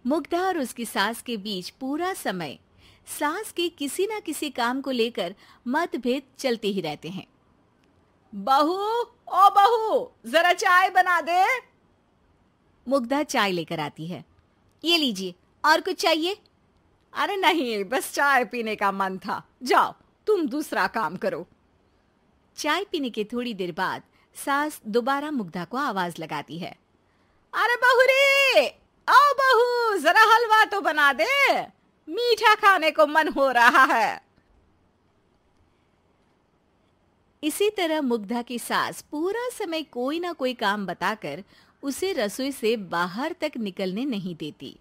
मुग्धा और उसकी सास के बीच पूरा समय सास के किसी न किसी काम को लेकर मतभेद चलते ही रहते हैं। बहू, ओ बहू, जरा चाय बना दे। मुग्धा चाय लेकर आती है। ये लीजिए, और कुछ चाहिए? अरे नहीं, बस चाय पीने का मन था। जाओ, तुम दूसरा काम करो। चाय पीने के थोड़ी देर बाद सास दोबारा मुग्धा को आवाज लगाती है। अरे बहू रे, आओ बहू, जरा हलवा तो बना दे, मीठा खाने को मन हो रहा है। इसी तरह मुग्धा की सास पूरा समय कोई ना कोई काम बताकर उसे रसोई से बाहर तक निकलने नहीं देती।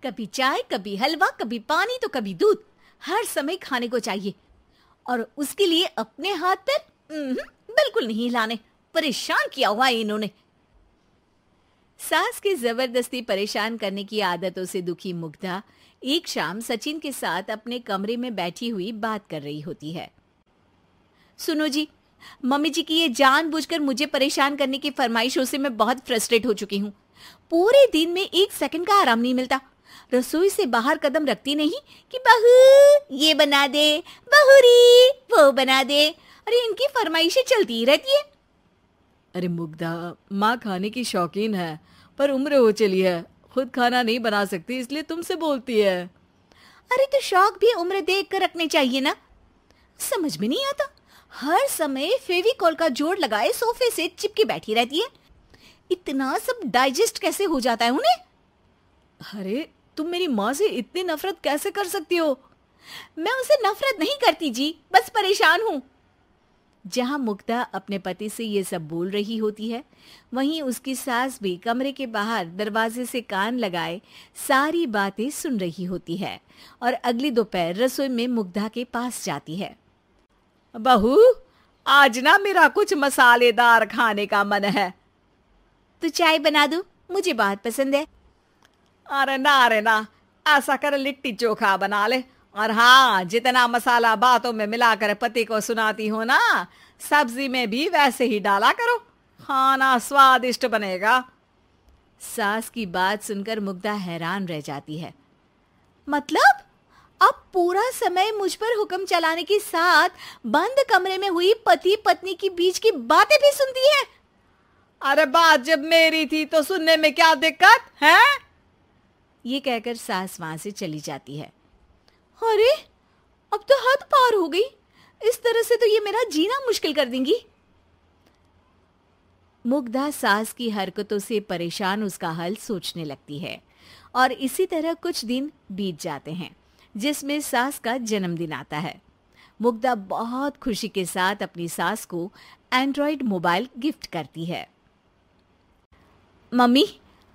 कभी चाय, कभी हलवा, कभी पानी तो कभी दूध, हर समय खाने को चाहिए और उसके लिए अपने हाथ पैर बिल्कुल नहीं हिलाने। परेशान किया हुआ है इन्होंने। सास की जबरदस्ती परेशान करने की आदतों से दुखी मुग्धा एक शाम सचिन के साथ अपने कमरे में बैठी हुई बात कर रही होती है। सुनो जी, मम्मी जी की ये जानबूझकर मुझे परेशान करने की फरमाइशों से मैं बहुत फ्रस्ट्रेट हो चुकी हूँ। पूरे दिन में एक सेकंड का आराम नहीं मिलता। रसोई से बाहर कदम रखती नहीं कि बहू ये बना दे, बहुरी वो बना दे। अरे इनकी फरमाइशें चलती ही रहती है। अरे मुग्धा, माँ खाने की शौकीन है, पर उम्र हो चली है, खुद खाना नहीं बना सकती, इसलिए तुमसे बोलती है। अरे तो शौक भी उम्र देख कर रखने चाहिए ना। समझ में नहीं आता, हर समय फेविकॉल का जोड़ लगाए सोफे से चिपके बैठी रहती है। इतना सब डाइजेस्ट कैसे हो जाता है उन्हें? अरे तुम मेरी माँ से इतनी नफरत कैसे कर सकती हो? मैं उनसे नफरत नहीं करती जी, बस परेशान हूँ। जहां मुग्धा अपने पति से ये सब बोल रही होती है, वहीं उसकी सास भी कमरे के बाहर दरवाजे से कान लगाए सारी बातें सुन रही होती है और अगली दोपहर रसोई में मुग्धा के पास जाती है। बहू, आज ना मेरा कुछ मसालेदार खाने का मन है। तो चाय बना दूं? मुझे बहुत पसंद है। अरे ना, ऐसा कर लिट्टी चोखा बना ले। और हाँ, जितना मसाला बातों में मिलाकर पति को सुनाती हो ना, सब्जी में भी वैसे ही डाला करो, खाना स्वादिष्ट बनेगा। सास की बात सुनकर मुग्धा हैरान रह जाती है। मतलब अब पूरा समय मुझ पर हुक्म चलाने के साथ बंद कमरे में हुई पति पत्नी की बीच की बातें भी सुनती है? अरे बात जब मेरी थी तो सुनने में क्या दिक्कत है? ये कहकर सास वहां से चली जाती है। अरे अब तो हद पार हो गई, इस तरह से तो ये मेरा जीना मुश्किल कर देंगी। मुग्धा सास की हरकतों से परेशान उसका हल सोचने लगती है और इसी तरह कुछ दिन बीत जाते हैं, जिसमें सास का जन्मदिन आता है। मुग्धा बहुत खुशी के साथ अपनी सास को एंड्रॉइड मोबाइल गिफ्ट करती है। मम्मी,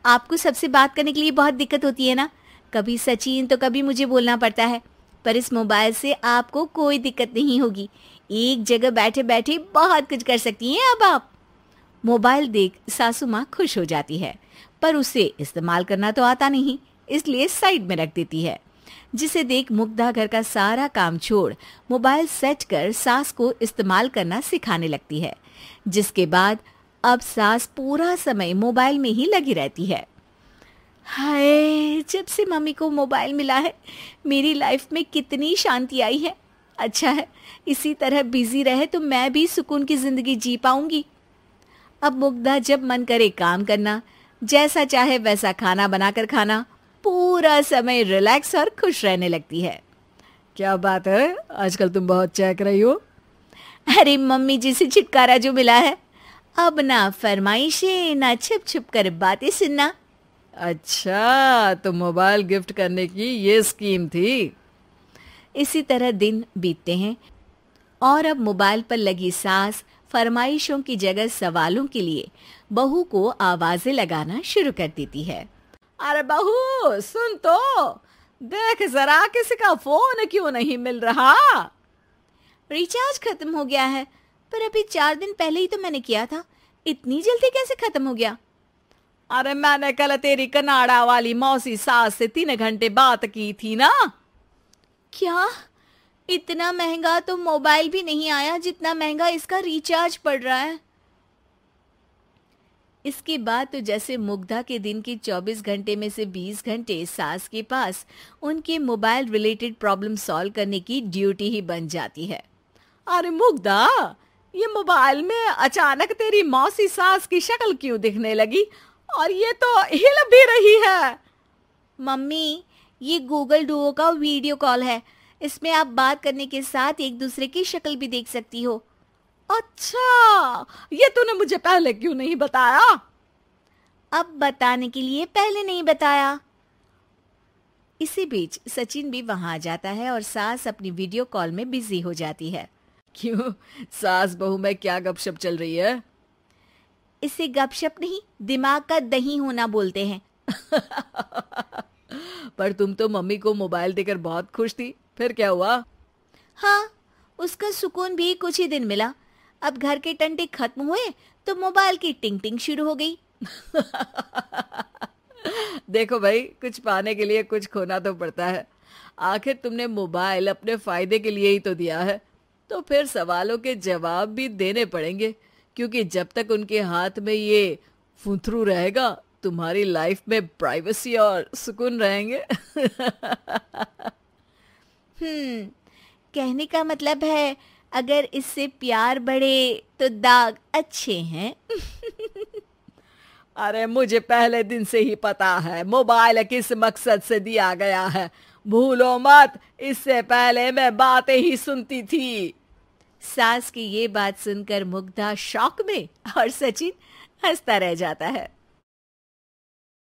आपको सबसे बात करने के लिए बहुत दिक्कत होती है ना, कभी सचिन तो कभी मुझे बोलना पड़ता है, पर इस मोबाइल से आपको कोई दिक्कत नहीं होगी। एक जगह बैठे बैठे बहुत कुछ कर सकती हैं अब आप। मोबाइल देख सासू माँ खुश हो जाती है, पर उसे इस्तेमाल करना तो आता नहीं, इसलिए साइड में रख देती है। जिसे देख मुग्धा घर का सारा काम छोड़ मोबाइल सेट कर सास को इस्तेमाल करना सिखाने लगती है, जिसके बाद अब सास पूरा समय मोबाइल में ही लगी रहती है। हाय, जब से मम्मी को मोबाइल मिला है मेरी लाइफ में कितनी शांति आई है। अच्छा है, इसी तरह बिजी रहे तो मैं भी सुकून की जिंदगी जी पाऊंगी। अब मुग्धा जब मन करे काम करना, जैसा चाहे वैसा खाना बनाकर खाना, पूरा समय रिलैक्स और खुश रहने लगती है। क्या बात है, आजकल तुम बहुत चहक रही हो। अरे मम्मी जी से छुटकारा जो मिला है, अब ना फरमाइशें ना छुप छुप कर बातें सुनना। अच्छा, तो मोबाइल गिफ्ट करने की ये स्कीम थी। इसी तरह दिन बीतते हैं और अब मोबाइल पर लगी सास फरमाइशों की जगह सवालों के लिए बहू को आवाजें लगाना शुरू कर देती है। अरे बहू सुन तो, देख जरा किसी का फोन क्यों नहीं मिल रहा? रिचार्ज खत्म हो गया है, पर अभी 4 दिन पहले ही तो मैंने किया था, इतनी जल्दी कैसे खत्म हो गया? अरे मैंने कल तेरी कनाडा वाली मौसी सास से 3 घंटे बात की थी ना। क्या? इतना महंगा तो मोबाइल भी नहीं आया जितना महंगा इसका रिचार्ज पड़ रहा है। इसके बाद तो जैसे मुग्धा के दिन के 24 घंटे में से 20 घंटे सास के पास उनके मोबाइल रिलेटेड प्रॉब्लम सॉल्व करने की ड्यूटी ही बन जाती है। अरे मुग्धा, ये मोबाइल में अचानक तेरी मौसी सास की शक्ल क्यों दिखने लगी? और ये तो हिल भी रही है। मम्मी, ये गूगल डुओ का वीडियो कॉल है। इसमें आप बात करने के साथ एक दूसरे की शक्ल भी देख सकती हो। अच्छा, ये तूने मुझे पहले क्यों नहीं बताया? अब बताने के लिए पहले नहीं बताया। इसी बीच सचिन भी वहां आ जाता है और सास अपनी वीडियो कॉल में बिजी हो जाती है। क्यों, सास बहू में क्या गपशप चल रही है? इसे गपशप नहीं, दिमाग का दही होना बोलते हैं। पर तुम तो मम्मी को मोबाइल देकर बहुत खुश थी, फिर क्या हुआ? हाँ, उसका सुकून भी कुछ ही दिन मिला। अब घर के टंटे खत्म हुए तो मोबाइल की टिंग टिंग शुरू हो गई। देखो भाई, कुछ पाने के लिए कुछ खोना तो पड़ता है। आखिर तुमने मोबाइल अपने फायदे के लिए ही तो दिया है, तो फिर सवालों के जवाब भी देने पड़ेंगे, क्योंकि जब तक उनके हाथ में ये फुंथरू रहेगा, तुम्हारी लाइफ में प्राइवेसी और सुकून रहेंगे। कहने का मतलब है अगर इससे प्यार बढ़े तो दाग अच्छे हैं। अरे मुझे पहले दिन से ही पता है मोबाइल किस मकसद से दिया गया है। भूलो मत, इससे पहले मैं बातें ही सुनती थी। सास की ये बात सुनकर मुग्धा शॉक में और सचिन हंसता रह जाता है।